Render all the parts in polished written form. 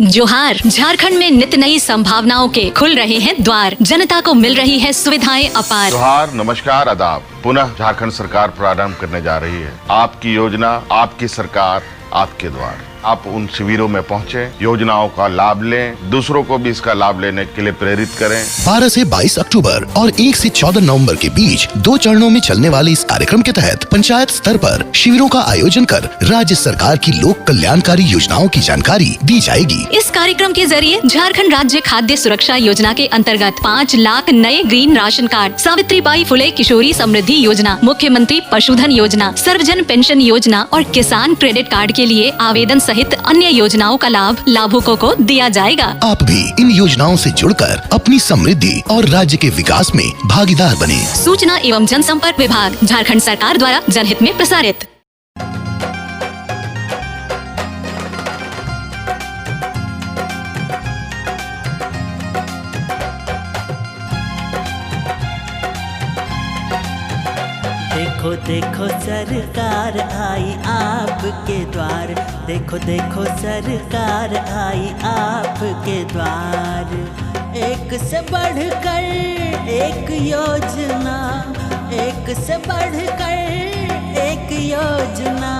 जोहार। झारखंड में नित नई संभावनाओं के खुल रहे हैं द्वार, जनता को मिल रही है सुविधाएं अपार। जोहार, नमस्कार, आदाब। पुनः झारखंड सरकार प्रारंभ करने जा रही है आपकी योजना, आपकी सरकार, आपके द्वार। आप उन शिविरों में पहुंचे, योजनाओं का लाभ लें, दूसरों को भी इसका लाभ लेने के लिए प्रेरित करें। 12 से 22 अक्टूबर और 1 से 14 नवंबर के बीच 2 चरणों में चलने वाले इस कार्यक्रम के तहत पंचायत स्तर पर शिविरों का आयोजन कर राज्य सरकार की लोक कल्याणकारी योजनाओं की जानकारी दी जाएगी। इस कार्यक्रम के जरिए झारखंड राज्य खाद्य सुरक्षा योजना के अंतर्गत 5 लाख नए green ration card, Savitribai Phule किशोरी समृद्धि योजना, मुख्यमंत्री पशुधन योजना, सर्वजन पेंशन योजना और किसान क्रेडिट कार्ड के लिए आवेदन सहित अन्य योजनाओं का लाभ लाभुकों को दिया जाएगा। आप भी इन योजनाओं से जुड़कर अपनी समृद्धि और राज्य के विकास में भागीदार बने। सूचना एवं जनसंपर्क विभाग, झारखंड सरकार द्वारा जनहित में प्रसारित। देखो देखो सरकार आई आपके द्वार, देखो देखो सरकार आई आपके द्वार। एक से बढ़कर एक योजना, एक से बढ़कर एक योजना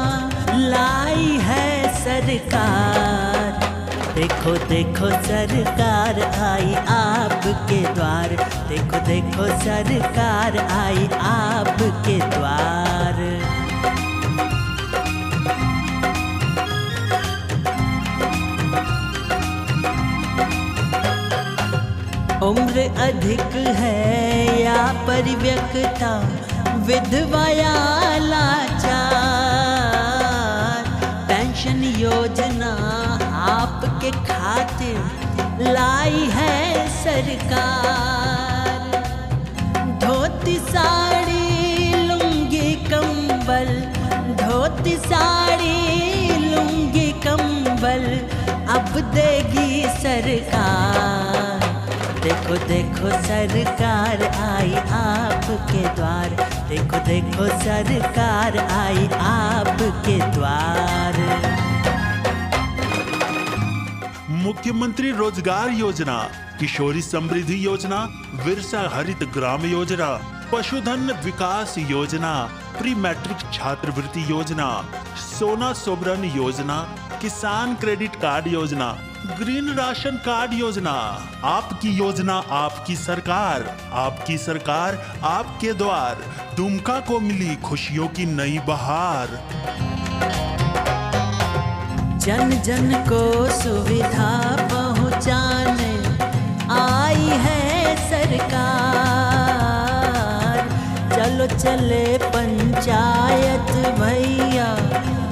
लाई है सरकार। देखो देखो सरकार आई आपके द्वार, देखो देखो सरकार आई आपके द्वार। उम्र अधिक है या परिव्यक्ता, विधवा या लाचार, पेंशन योजना आपके खातिर लाई है सरकार। धोती साड़ी लुंगी कंबल, धोती साड़ी लुंगी कंबल अब देगी सरकार। देखो देखो सरकार आई आपके द्वार, देखो देखो सरकार आई आपके द्वार। मुख्यमंत्री रोजगार योजना, किशोरी समृद्धि योजना, विरसा हरित ग्राम योजना, पशुधन विकास योजना, प्री मैट्रिक छात्रवृत्ति योजना, सोना सोबरन योजना, किसान क्रेडिट कार्ड योजना, ग्रीन राशन कार्ड योजना। आपकी योजना, आपकी सरकार, आपकी सरकार, आपके द्वार। दुमका को मिली खुशियों की नई बहार। जन जन को सुविधा पहुंचाने आई है सरकार। चलो चले पंचायत भैया,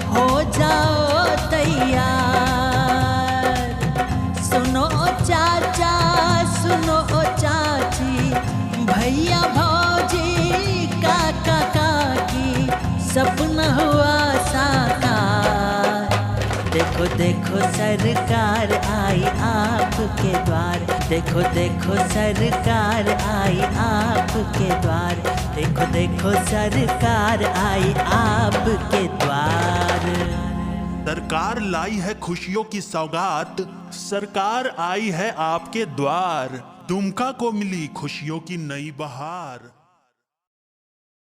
हो जाओ तैयार। सुनो चाचा, सुनो चाची, भैया भौजी, काका काकी, सपना हुआ साकार। देखो देखो सरकार आई आपके द्वार, देखो देखो सरकार आई आपके द्वार, देखो देखो सरकार आई आपके द्वार। सरकार लाई है खुशियों की सौगात, सरकार आई है आपके द्वार। दुमका को मिली खुशियों की नई बहार।